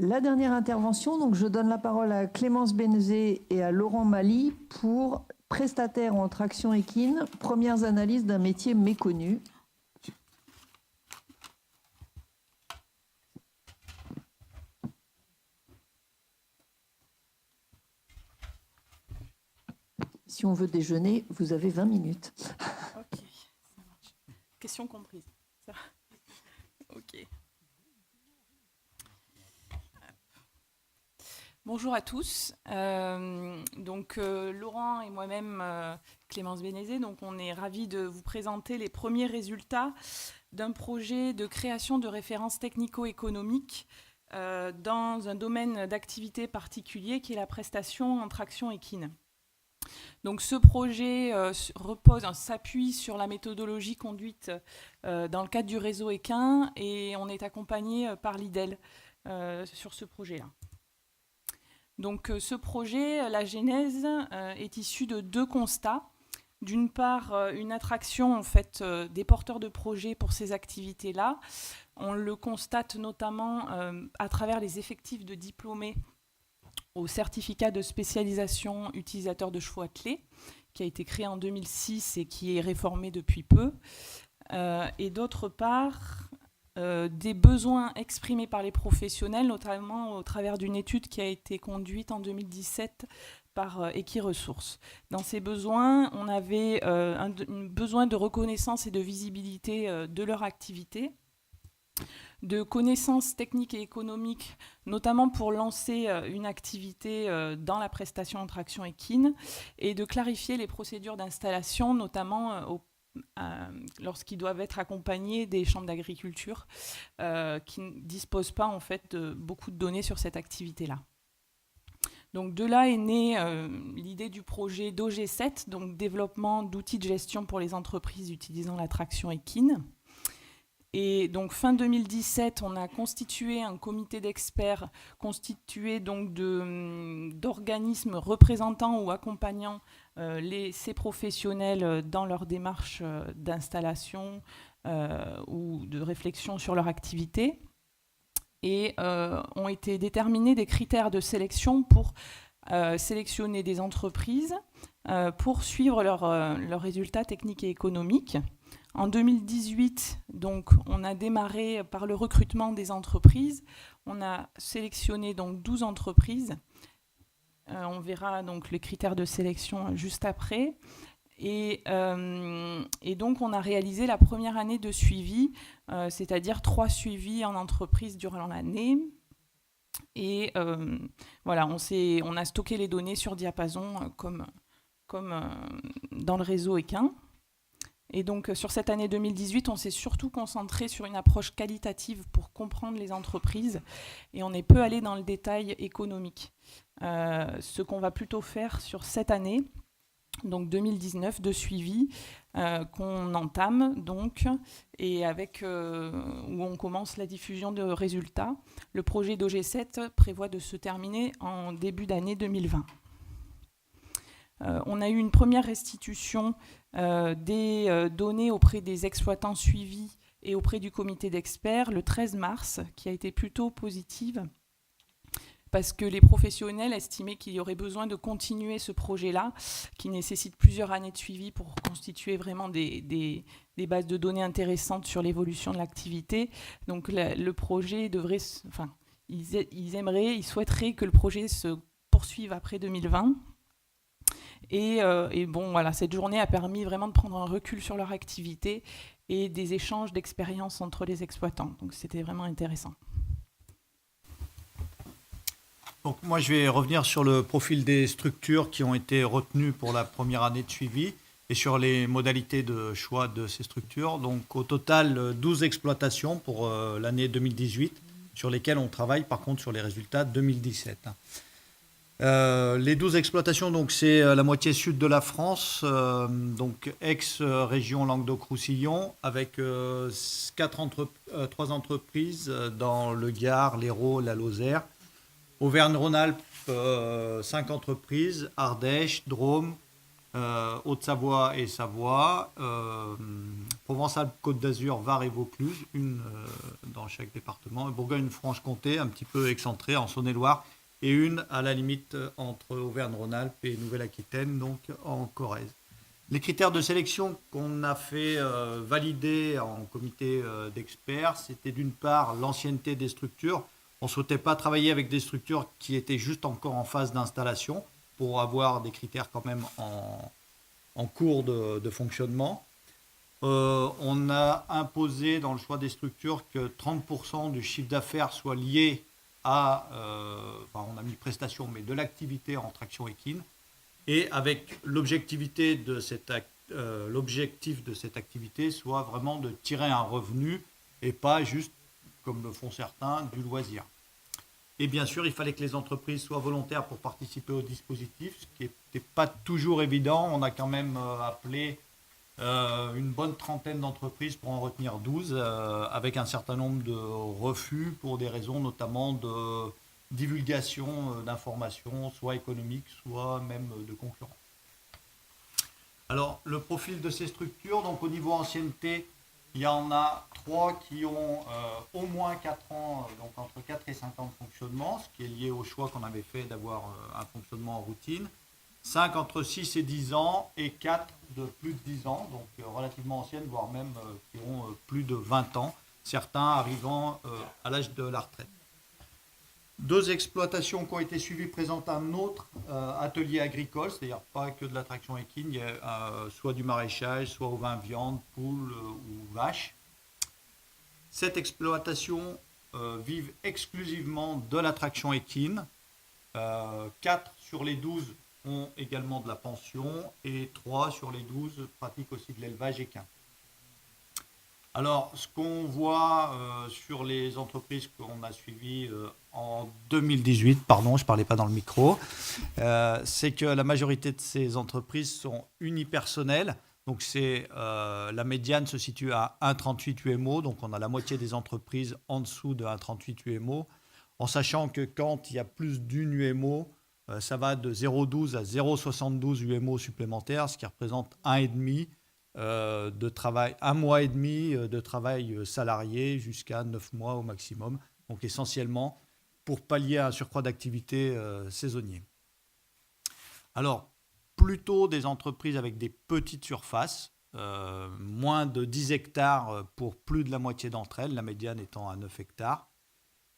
La dernière intervention, donc je donne la parole à Clémence Benezet et à Laurent Mali pour prestataires en traction équine, premières analyses d'un métier méconnu. Si on veut déjeuner, vous avez 20 minutes. Ok, ça marche. Question comprise. Ça va. Ok. Bonjour à tous. Laurent et moi-même, Clémence Benezet, donc on est ravis de vous présenter les premiers résultats d'un projet de création de références technico-économiques dans un domaine d'activité particulier qui est la prestation en traction équine. Donc ce projet s'appuie sur la méthodologie conduite dans le cadre du réseau équin et on est accompagné par l'IDEL sur ce projet-là. Donc ce projet, la genèse, est issue de deux constats. D'une part, une attraction en fait, des porteurs de projets pour ces activités-là. On le constate notamment à travers les effectifs de diplômés au certificat de spécialisation utilisateur de chevaux attelés, qui a été créé en 2006 et qui est réformé depuis peu. Et d'autre part, des besoins exprimés par les professionnels, notamment au travers d'une étude qui a été conduite en 2017 par Equiresources. Dans ces besoins, on avait un besoin de reconnaissance et de visibilité de leur activité, de connaissances techniques et économiques, notamment pour lancer une activité dans la prestation en traction équine, et de clarifier les procédures d'installation, notamment lorsqu'ils doivent être accompagnés des chambres d'agriculture qui ne disposent pas en fait de beaucoup de données sur cette activité-là. Donc de là est née l'idée du projet d'OG7, donc développement d'outils de gestion pour les entreprises utilisant la traction équine. Et donc fin 2017, on a constitué un comité d'experts constitué donc d'organismes représentant ou accompagnant ces professionnels dans leur démarche d'installation ou de réflexion sur leur activité. Et ont été déterminés des critères de sélection pour sélectionner des entreprises pour suivre leurs résultats techniques et économiques. En 2018, donc, on a démarré par le recrutement des entreprises. On a sélectionné donc 12 entreprises. On verra donc les critères de sélection juste après. Et donc, on a réalisé la première année de suivi, c'est-à-dire 3 suivis en entreprise durant l'année. Et voilà, on a stocké les données sur diapason comme dans le réseau équin. Et donc, sur cette année 2018, on s'est surtout concentré sur une approche qualitative pour comprendre les entreprises et on est peu allé dans le détail économique. Ce qu'on va plutôt faire sur cette année, donc 2019, de suivi qu'on entame donc et avec où on commence la diffusion de résultats. Le projet d'OG7 prévoit de se terminer en début d'année 2020. On a eu une première restitution des données auprès des exploitants suivis et auprès du comité d'experts le 13 mars, qui a été plutôt positive, parce que les professionnels estimaient qu'il y aurait besoin de continuer ce projet-là, qui nécessite plusieurs années de suivi pour constituer vraiment des bases de données intéressantes sur l'évolution de l'activité. Donc le projet devrait... ils souhaiteraient que le projet se poursuive après 2020. Et bon, voilà, cette journée a permis vraiment de prendre un recul sur leur activité et des échanges d'expériences entre les exploitants. Donc c'était vraiment intéressant. Donc moi, je vais revenir sur le profil des structures qui ont été retenues pour la première année de suivi et sur les modalités de choix de ces structures. Donc au total, 12 exploitations pour l'année 2018, sur lesquelles on travaille par contre sur les résultats 2017. Les 12 exploitations, donc, c'est la moitié sud de la France, donc ex-région Languedoc-Roussillon, avec 3 entreprises dans le Gard, l'Hérault, la Lozère. Auvergne-Rhône-Alpes, 5 entreprises, Ardèche, Drôme, Haute-Savoie et Savoie, Provence-Alpes-Côte d'Azur, Var et Vaucluse, une dans chaque département, et Bourgogne-Franche-Comté, un petit peu excentré en Saône-et-Loire, et une à la limite entre Auvergne-Rhône-Alpes et Nouvelle-Aquitaine, donc en Corrèze. Les critères de sélection qu'on a fait valider en comité d'experts, c'était d'une part l'ancienneté des structures. On ne souhaitait pas travailler avec des structures qui étaient juste encore en phase d'installation pour avoir des critères quand même en cours de fonctionnement. On a imposé dans le choix des structures que 30% du chiffre d'affaires soit lié à, on a mis prestation, mais de l'activité en traction équine, et avec l'objectif de cette activité soit vraiment de tirer un revenu et pas juste, comme le font certains, du loisir. Et bien sûr, il fallait que les entreprises soient volontaires pour participer au dispositif, ce qui n'était pas toujours évident. On a quand même appelé une bonne trentaine d'entreprises pour en retenir 12, avec un certain nombre de refus pour des raisons notamment de divulgation d'informations, soit économiques, soit même de concurrence. Alors, le profil de ces structures, donc au niveau ancienneté, il y en a 3 qui ont au moins 4 ans, donc entre 4 et 5 ans de fonctionnement, ce qui est lié au choix qu'on avait fait d'avoir un fonctionnement en routine. 5 entre 6 et 10 ans et 4 de plus de 10 ans, donc relativement anciennes, voire même qui ont plus de 20 ans, certains arrivant à l'âge de la retraite. 2 exploitations qui ont été suivies présentent un autre atelier agricole, c'est-à-dire pas que de la traction équine, il y a soit du maraîchage, soit au vin viande, poule ou vache. 7 exploitations vivent exclusivement de la traction équine. 4 sur les 12 ont également de la pension et 3 sur les 12 pratiquent aussi de l'élevage équin. Alors, ce qu'on voit sur les entreprises qu'on a suivies en 2018, pardon, je ne parlais pas dans le micro, c'est que la majorité de ces entreprises sont unipersonnelles. Donc, la médiane se situe à 1,38 UMO, donc on a la moitié des entreprises en dessous de 1,38 UMO, en sachant que quand il y a plus d'une UMO, ça va de 0,12 à 0,72 UMO supplémentaires, ce qui représente 1,5 de travail, 1 mois et demi de travail salarié jusqu'à 9 mois au maximum, donc essentiellement pour pallier à un surcroît d'activité saisonnier. Alors, plutôt des entreprises avec des petites surfaces, moins de 10 hectares pour plus de la moitié d'entre elles, la médiane étant à 9 hectares,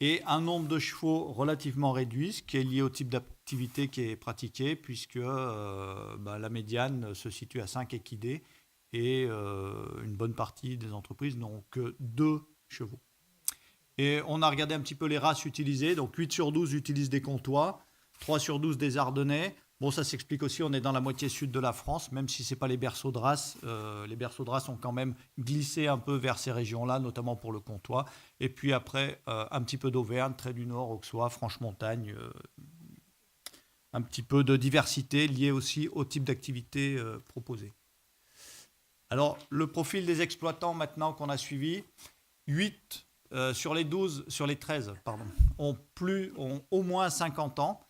et un nombre de chevaux relativement réduit, ce qui est lié au type d'activité qui est pratiqué, puisque la médiane se situe à 5 équidés, et une bonne partie des entreprises n'ont que 2 chevaux. Et on a regardé un petit peu les races utilisées, donc 8 sur 12 utilisent des comtois, 3 sur 12 des ardennais. Bon, ça s'explique aussi, on est dans la moitié sud de la France, même si ce n'est pas les berceaux de race. Les berceaux de race ont quand même glissé un peu vers ces régions-là, notamment pour le comtois. Et puis après, un petit peu d'Auvergne, Trait du Nord, Auxois, Franche-Montagne, un petit peu de diversité liée aussi au type d'activité proposée. Alors, le profil des exploitants maintenant qu'on a suivi, 8 sur les 13, ont au moins 50 ans.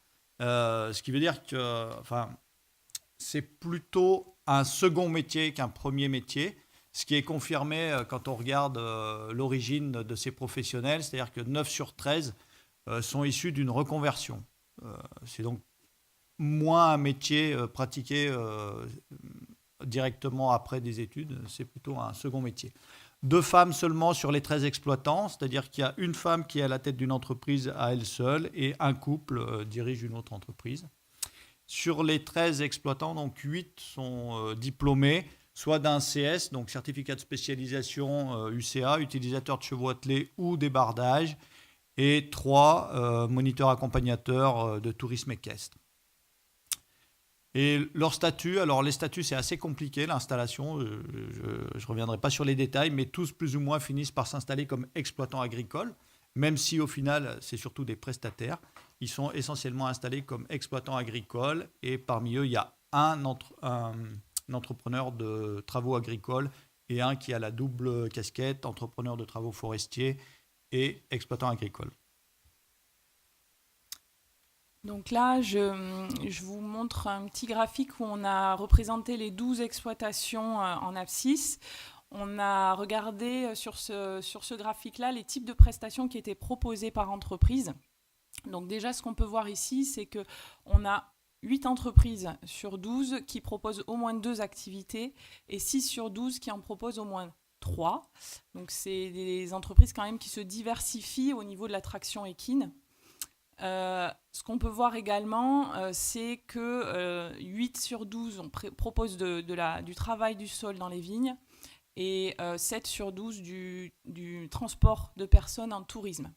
Ce qui veut dire que c'est plutôt un second métier qu'un premier métier, ce qui est confirmé quand on regarde l'origine de ces professionnels, c'est-à-dire que 9 sur 13 sont issus d'une reconversion. C'est donc moins un métier pratiqué directement après des études, c'est plutôt un second métier. 2 femmes seulement sur les 13 exploitants, c'est-à-dire qu'il y a une femme qui est à la tête d'une entreprise à elle seule et un couple dirige une autre entreprise. Sur les 13 exploitants, donc 8 sont diplômés, soit d'un CS, donc certificat de spécialisation UCA, utilisateur de chevaux attelés ou débardage, et 3 moniteurs accompagnateurs de tourisme équestre. Et leur statut, alors les statuts c'est assez compliqué, l'installation, je ne reviendrai pas sur les détails, mais tous plus ou moins finissent par s'installer comme exploitants agricoles, même si au final c'est surtout des prestataires. Ils sont essentiellement installés comme exploitants agricoles et parmi eux il y a un entrepreneur de travaux agricoles et un qui a la double casquette, entrepreneur de travaux forestiers et exploitant agricole. Donc là, je vous montre un petit graphique où on a représenté les 12 exploitations en abscisse. On a regardé sur ce graphique-là les types de prestations qui étaient proposées par entreprise. Donc déjà, ce qu'on peut voir ici, c'est qu'on a 8 entreprises sur 12 qui proposent au moins 2 activités et 6 sur 12 qui en proposent au moins 3. Donc c'est des entreprises quand même qui se diversifient au niveau de l'attraction équine. Ce qu'on peut voir également, c'est que 8 sur 12 proposent du travail du sol dans les vignes et 7 sur 12 du transport de personnes en tourisme.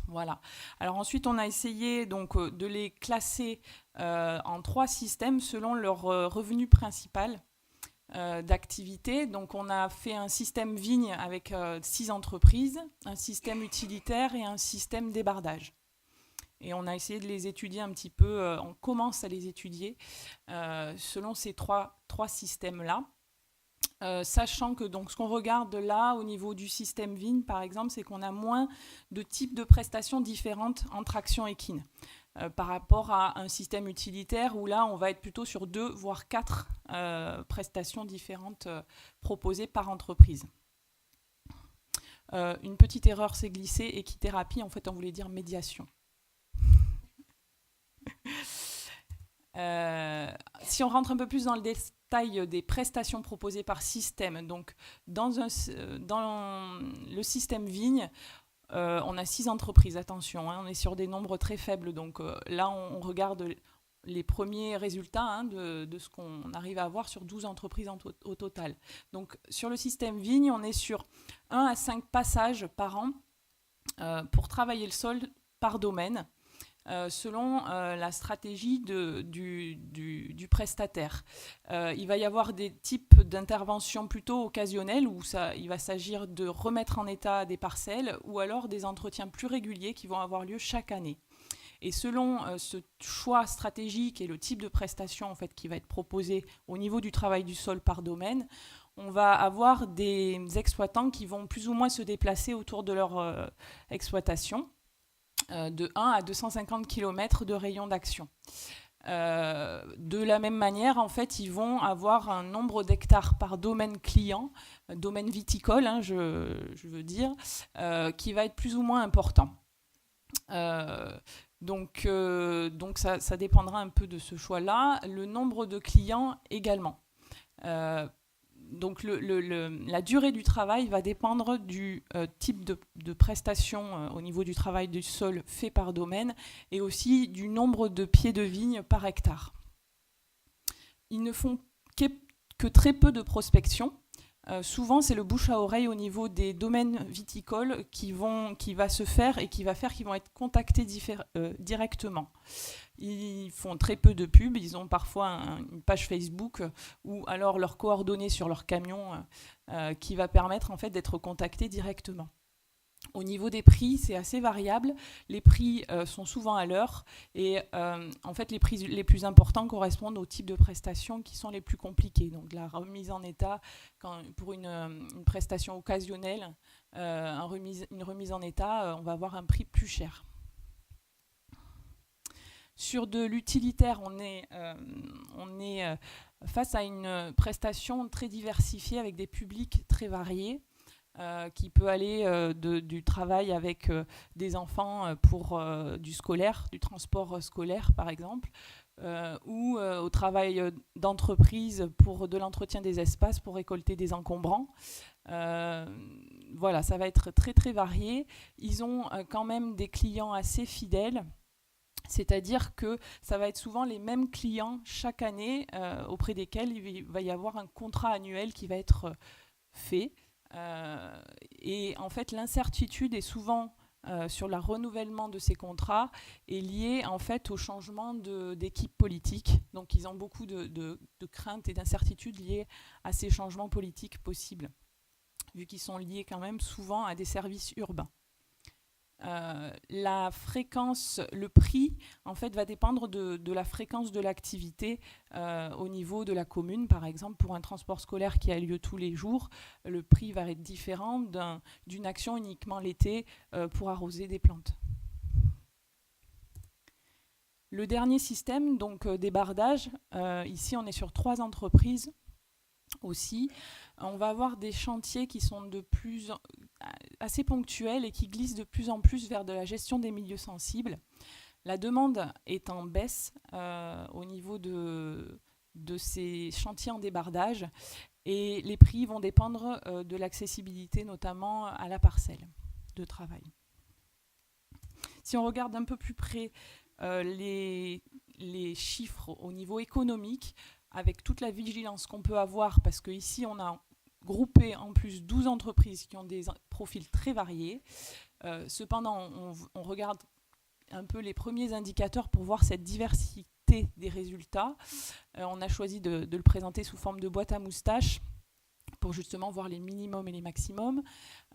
Voilà. Alors ensuite, on a essayé donc, de les classer en 3 systèmes selon leur revenu principal d'activité. Donc on a fait un système vigne avec 6 entreprises, un système utilitaire et un système débardage. Et on a essayé de les étudier un petit peu, on commence à les étudier selon ces trois systèmes-là. Sachant que donc, ce qu'on regarde là au niveau du système vigne, par exemple, c'est qu'on a moins de types de prestations différentes en traction équine par rapport à un système utilitaire où là, on va être plutôt sur 2 voire 4 prestations différentes proposées par entreprise. Une petite erreur s'est glissée, équithérapie, en fait, on voulait dire médiation. Si on rentre un peu plus dans le détail des prestations proposées par système, donc dans le système vigne, on a 6 entreprises, attention, on est sur des nombres très faibles, donc là on regarde les premiers résultats de ce qu'on arrive à avoir sur 12 entreprises au total. Donc sur le système vigne, on est sur 1 à 5 passages par an pour travailler le sol par domaine. Selon la stratégie du prestataire. Il va y avoir des types d'interventions plutôt occasionnelles où il va s'agir de remettre en état des parcelles ou alors des entretiens plus réguliers qui vont avoir lieu chaque année. Et selon ce choix stratégique et le type de prestation en fait, qui va être proposé au niveau du travail du sol par domaine, on va avoir des exploitants qui vont plus ou moins se déplacer autour de leur exploitation. De 1 à 250 km de rayon d'action. De la même manière, en fait, ils vont avoir un nombre d'hectares par domaine client, domaine viticole, je veux dire, qui va être plus ou moins important. Donc ça dépendra un peu de ce choix-là. Le nombre de clients également. Donc la durée du travail va dépendre du type de prestation au niveau du travail du sol fait par domaine et aussi du nombre de pieds de vigne par hectare. Ils ne font que très peu de prospection. Souvent, c'est le bouche à oreille au niveau des domaines viticoles qui va se faire et qui va faire qu'ils vont être contactés directement. Ils font très peu de pubs, ils ont parfois une page Facebook ou alors leurs coordonnées sur leur camion qui va permettre en fait d'être contactés directement. Au niveau des prix, c'est assez variable. Les prix sont souvent à l'heure et en fait les prix les plus importants correspondent aux types de prestations qui sont les plus compliquées. Donc la remise en état pour une prestation occasionnelle, une remise en état, on va avoir un prix plus cher. Sur de l'utilitaire, on est face à une prestation très diversifiée avec des publics très variés qui peut aller du travail avec des enfants pour du scolaire, du transport scolaire par exemple, ou au travail d'entreprise pour de l'entretien des espaces pour récolter des encombrants. Voilà, ça va être très très varié. Ils ont quand même des clients assez fidèles. C'est-à-dire que ça va être souvent les mêmes clients chaque année auprès desquels il va y avoir un contrat annuel qui va être fait. Et en fait, l'incertitude est souvent sur le renouvellement de ces contrats est liée en fait au changement d'équipe politique. Donc, ils ont beaucoup de craintes et d'incertitudes liées à ces changements politiques possibles, vu qu'ils sont liés quand même souvent à des services urbains. La fréquence, le prix, en fait, va dépendre de la fréquence de l'activité au niveau de la commune. Par exemple, pour un transport scolaire qui a lieu tous les jours, le prix va être différent d'une action uniquement l'été pour arroser des plantes. Le dernier système, donc débardage, ici on est sur 3 entreprises aussi. On va avoir des chantiers qui sont assez ponctuels et qui glissent de plus en plus vers de la gestion des milieux sensibles. La demande est en baisse au niveau de ces chantiers en débardage et les prix vont dépendre de l'accessibilité, notamment à la parcelle de travail. Si on regarde un peu plus près les chiffres au niveau économique, avec toute la vigilance qu'on peut avoir, parce qu'ici on a groupé en plus 12 entreprises qui ont des profils très variés. Cependant, on regarde un peu les premiers indicateurs pour voir cette diversité des résultats. On a choisi de le présenter sous forme de boîte à moustaches pour justement voir les minimums et les maximums.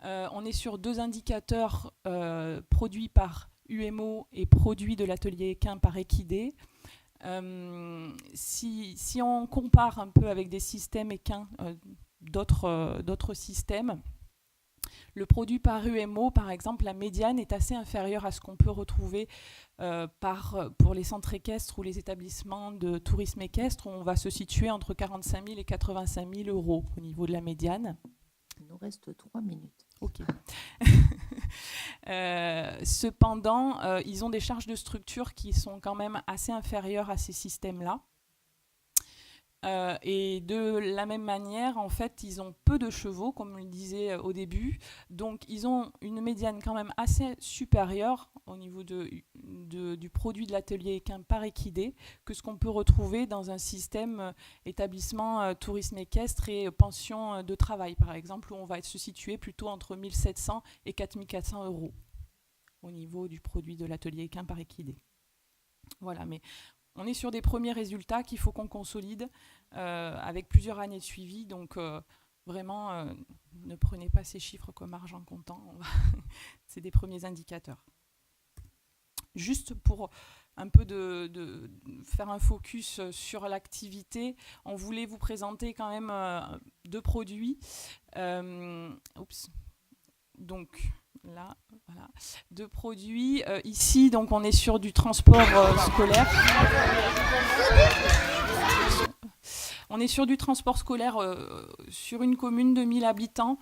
On est sur 2 indicateurs produits par UMO et produits de l'atelier Équin par Equidé. Si on compare un peu avec des systèmes Équin d'autres systèmes, le produit par UMO, par exemple, la médiane est assez inférieure à ce qu'on peut retrouver pour les centres équestres ou les établissements de tourisme équestre, où on va se situer entre 45 000 et 85 000 euros au niveau de la médiane. Il nous reste 3 minutes. Ok. Cependant, ils ont des charges de structure qui sont quand même assez inférieures à ces systèmes-là. Et de la même manière, en fait, ils ont peu de chevaux, comme on le disait au début. Donc, ils ont une médiane quand même assez supérieure au niveau du produit de l'atelier Équin par Equidé que ce qu'on peut retrouver dans un système établissement tourisme équestre et pension de travail, par exemple, où on va se situer plutôt entre 1 700 et 4 400 euros au niveau du produit de l'atelier Équin par Equidé. Voilà, mais on est sur des premiers résultats qu'il faut qu'on consolide avec plusieurs années de suivi. Donc, vraiment, ne prenez pas ces chiffres comme argent comptant. C'est des premiers indicateurs. Juste pour un peu de faire un focus sur l'activité, on voulait vous présenter quand même 2 produits. Donc, là, voilà, 2 produits. Ici, donc, on est sur du transport scolaire. On est sur du transport scolaire sur une commune de 1000 habitants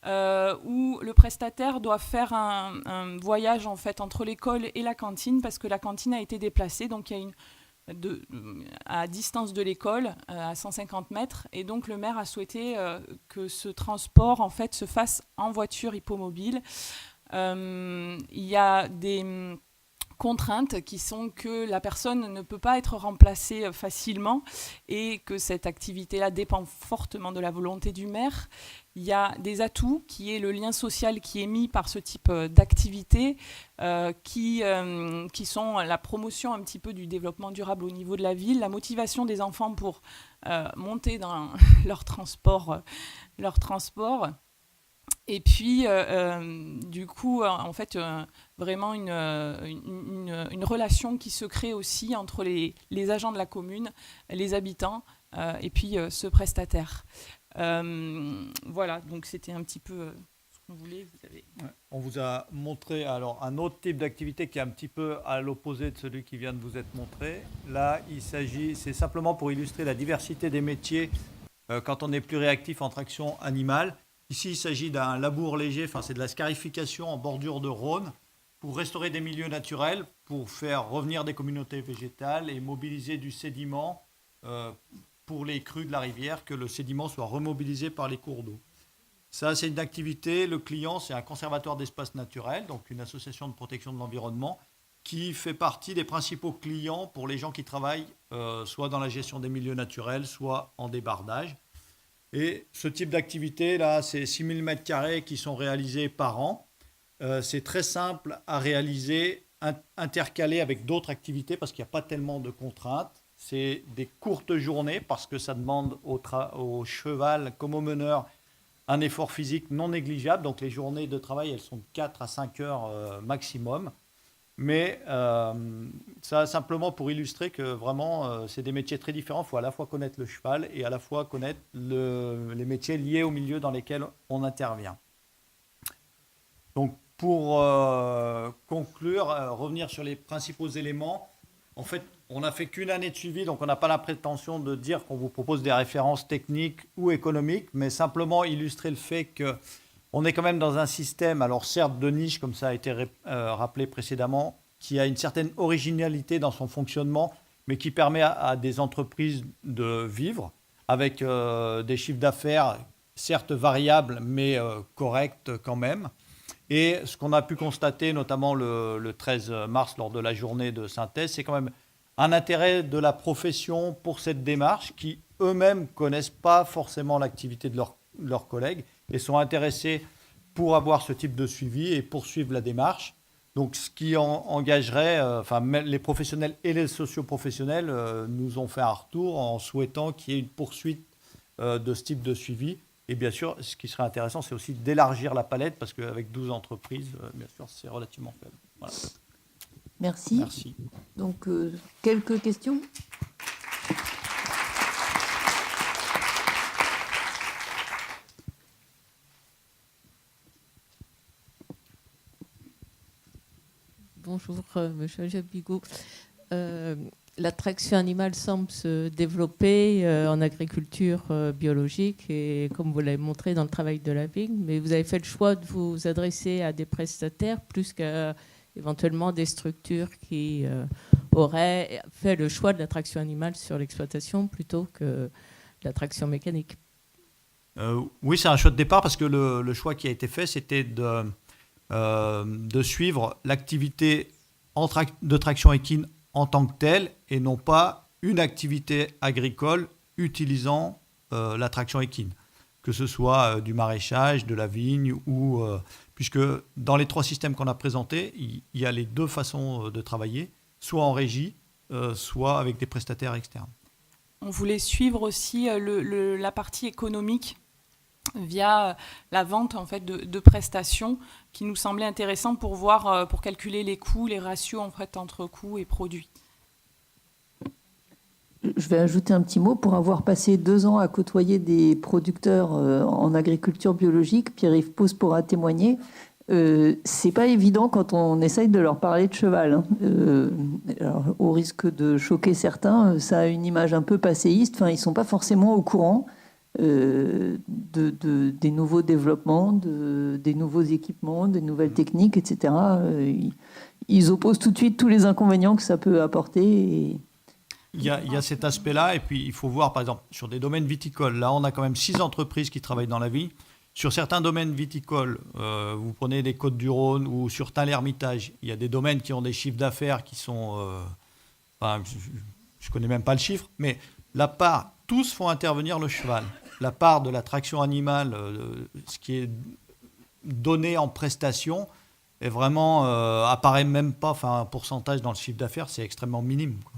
où le prestataire doit faire un voyage en fait entre l'école et la cantine parce que la cantine a été déplacée. Donc, il y a à distance de l'école, à 150 mètres. Et donc, le maire a souhaité que ce transport en fait, se fasse en voiture hippomobile. Il y a des contraintes qui sont que la personne ne peut pas être remplacée facilement et que cette activité-là dépend fortement de la volonté du maire. Il y a des atouts qui est le lien social qui est mis par ce type d'activité qui sont la promotion un petit peu du développement durable au niveau de la ville, la motivation des enfants pour monter dans leur transport. Et puis, du coup, en fait, vraiment une relation qui se crée aussi entre les agents de la commune, les habitants, et puis ce prestataire. Voilà, donc c'était un petit peu ce qu'on voulait. On vous a montré alors un autre type d'activité qui est un petit peu à l'opposé de celui qui vient de vous être montré. Là, c'est simplement pour illustrer la diversité des métiers quand on est plus réactif en traction animale. Ici, il s'agit d'un labour léger, enfin c'est de la scarification en bordure de Rhône pour restaurer des milieux naturels, pour faire revenir des communautés végétales et mobiliser du sédiment pour les crues de la rivière, que le sédiment soit remobilisé par les cours d'eau. Ça, c'est une activité. Le client, c'est un conservatoire d'espaces naturels, donc une association de protection de l'environnement, qui fait partie des principaux clients pour les gens qui travaillent soit dans la gestion des milieux naturels, soit en débardage. Et ce type d'activité-là, c'est 6000 m² qui sont réalisés par an. C'est très simple à réaliser, intercalé avec d'autres activités parce qu'il n'y a pas tellement de contraintes. C'est des courtes journées parce que ça demande au cheval comme au meneur un effort physique non négligeable. Donc les journées de travail, elles sont de 4 à 5 heures maximum. Mais ça, simplement pour illustrer que vraiment, c'est des métiers très différents. Il faut à la fois connaître le cheval et à la fois connaître les métiers liés au milieu dans lesquels on intervient. Donc, pour conclure, revenir sur les principaux éléments, En fait, on n'a fait qu'une année de suivi, donc on n'a pas la prétention de dire qu'on vous propose des références techniques ou économiques, mais simplement illustrer le fait qu'on est quand même dans un système, alors certes de niche, comme ça a été rappelé précédemment, qui a une certaine originalité dans son fonctionnement, mais qui permet à des entreprises de vivre avec des chiffres d'affaires certes variables, mais corrects quand même. Et ce qu'on a pu constater, notamment le 13 mars, lors de la journée de synthèse, c'est quand même un intérêt de la profession pour cette démarche, qui eux-mêmes ne connaissent pas forcément l'activité de leurs collègues et sont intéressés pour avoir ce type de suivi et poursuivre la démarche. Donc, ce qui engagerait, les professionnels et les socioprofessionnels nous ont fait un retour en souhaitant qu'il y ait une poursuite de ce type de suivi. Et bien sûr, ce qui serait intéressant, c'est aussi d'élargir la palette, parce qu'avec 12 entreprises, bien sûr, c'est relativement faible. Voilà. Merci. Merci. Donc, quelques questions ? Bonjour, Monsieur Jabigo. La traction animale semble se développer en agriculture biologique et comme vous l'avez montré dans le travail de la vigne, mais vous avez fait le choix de vous adresser à des prestataires plus qu'à éventuellement des structures qui auraient fait le choix de la traction animale sur l'exploitation plutôt que de la traction mécanique. Oui, c'est un choix de départ parce que le choix qui a été fait, c'était de suivre l'activité de traction équine en tant que telle et non pas une activité agricole utilisant la traction équine, que ce soit du maraîchage, de la vigne, ou puisque dans les 3 systèmes qu'on a présentés, il y a les 2 façons de travailler, soit en régie, soit avec des prestataires externes. On voulait suivre aussi la partie économique via la vente en fait, de prestations qui nous semblait intéressant pour voir, pour calculer les coûts, les ratios en fait, entre coûts et produits. Je vais ajouter un petit mot. Pour avoir passé 2 ans à côtoyer des producteurs en agriculture biologique, Pierre-Yves Pause pourra témoigner. C'est pas évident quand on essaye de leur parler de cheval. Hein. Alors, au risque de choquer certains, ça a une image un peu passéiste. Enfin, ils sont pas forcément au courant des nouveaux développements, des nouveaux équipements, des nouvelles techniques, etc. Ils opposent tout de suite tous les inconvénients que ça peut apporter. Il y a cet aspect-là, et puis il faut voir, par exemple, sur des domaines viticoles, là on a quand même 6 entreprises qui travaillent dans la vigne. Sur certains domaines viticoles, vous prenez les Côtes-du-Rhône ou sur Tain-l'Hermitage, il y a des domaines qui ont des chiffres d'affaires qui sont... je ne connais même pas le chiffre, mais la part, tous font intervenir le cheval. La part de la traction animale, ce qui est donné en prestation, est vraiment, apparaît même pas, un pourcentage dans le chiffre d'affaires, c'est extrêmement minime, quoi.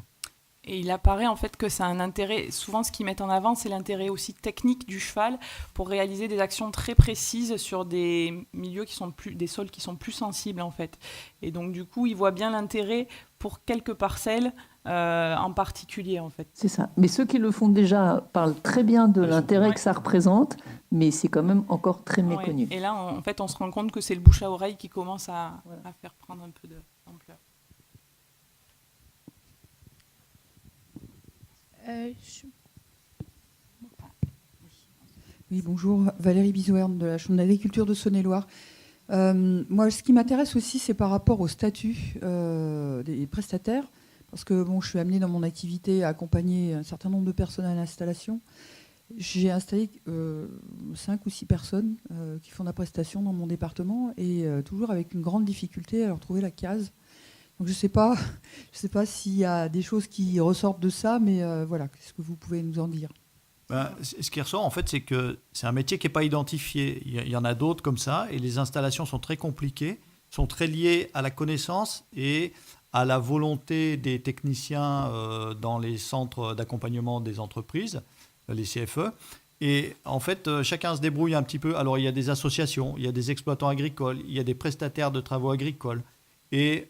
Et il apparaît en fait que ça a un intérêt, souvent ce qu'ils mettent en avant, c'est l'intérêt aussi technique du cheval pour réaliser des actions très précises sur des milieux qui sont des sols qui sont plus sensibles en fait. Et donc du coup, ils voient bien l'intérêt pour quelques parcelles en particulier en fait. C'est ça. Mais ceux qui le font déjà parlent très bien de l'intérêt que ça représente, mais c'est quand même encore très méconnu. Ouais. Et là, en fait, on se rend compte que c'est le bouche à oreille qui commence à faire prendre un peu d'ampleur. Oui, bonjour, Valérie Bizouerne de la Chambre d'agriculture de Saône-et-Loire. Moi, ce qui m'intéresse aussi, c'est par rapport au statut des prestataires, parce que je suis amenée dans mon activité à accompagner un certain nombre de personnes à l'installation. J'ai installé 5 ou 6 personnes qui font de la prestation dans mon département et toujours avec une grande difficulté à leur trouver la case. Donc je ne sais pas s'il y a des choses qui ressortent de ça, mais voilà, qu'est-ce que vous pouvez nous en dire ? Ce qui ressort, en fait, c'est que c'est un métier qui n'est pas identifié. Il y en a d'autres comme ça, et les installations sont très compliquées, sont très liées à la connaissance et à la volonté des techniciens dans les centres d'accompagnement des entreprises, les CFE. Et en fait, chacun se débrouille un petit peu. Alors, il y a des associations, il y a des exploitants agricoles, il y a des prestataires de travaux agricoles. Et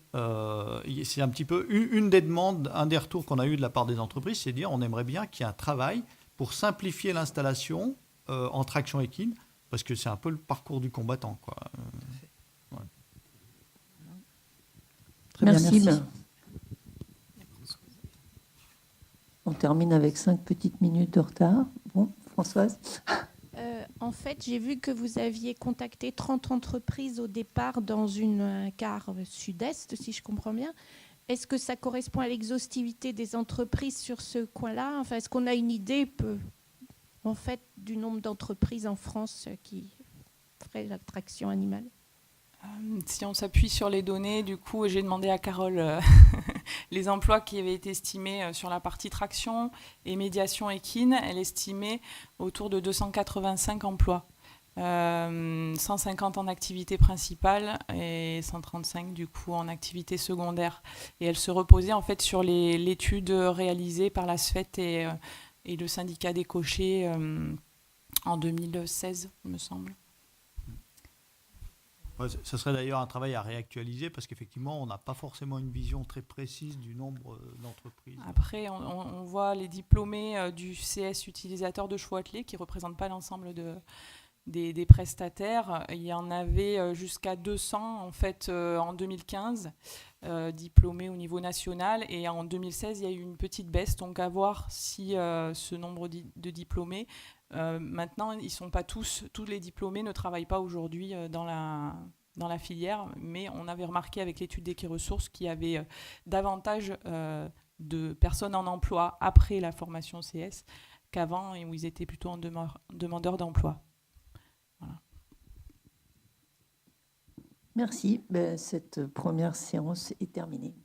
c'est un petit peu une des demandes, un des retours qu'on a eu de la part des entreprises, c'est de dire on aimerait bien qu'il y ait un travail pour simplifier l'installation en traction équine, parce que c'est un peu le parcours du combattant, quoi. Très merci. Bien, merci. On termine avec 5 petites minutes de retard. Bon, Françoise? En fait, j'ai vu que vous aviez contacté 30 entreprises au départ dans une gare sud-est, si je comprends bien. Est-ce que ça correspond à l'exhaustivité des entreprises sur ce coin-là? Enfin, est-ce qu'on a une idée en fait, du nombre d'entreprises en France qui feraient l'attraction animale? Si on s'appuie sur les données, du coup, j'ai demandé à Carole les emplois qui avaient été estimés sur la partie traction et médiation équine. Elle estimait autour de 285 emplois, 150 en activité principale et 135 du coup en activité secondaire. Et elle se reposait en fait sur l'étude réalisée par la SFET et le syndicat des cochers en 2016, il me semble. Ce serait d'ailleurs un travail à réactualiser parce qu'effectivement, on n'a pas forcément une vision très précise du nombre d'entreprises. Après, on voit les diplômés du CS utilisateur de chevaux attelés qui ne représentent pas l'ensemble des prestataires. Il y en avait jusqu'à 200 en fait en 2015 diplômés au niveau national, et en 2016 il y a eu une petite baisse, donc à voir si ce nombre de diplômés maintenant ils sont pas tous les diplômés ne travaillent pas aujourd'hui dans la filière, mais on avait remarqué avec l'étude d'Equiresources qu'il y avait davantage de personnes en emploi après la formation CS qu'avant, et où ils étaient plutôt en demandeurs d'emploi. Voilà. Merci. Cette première séance est terminée.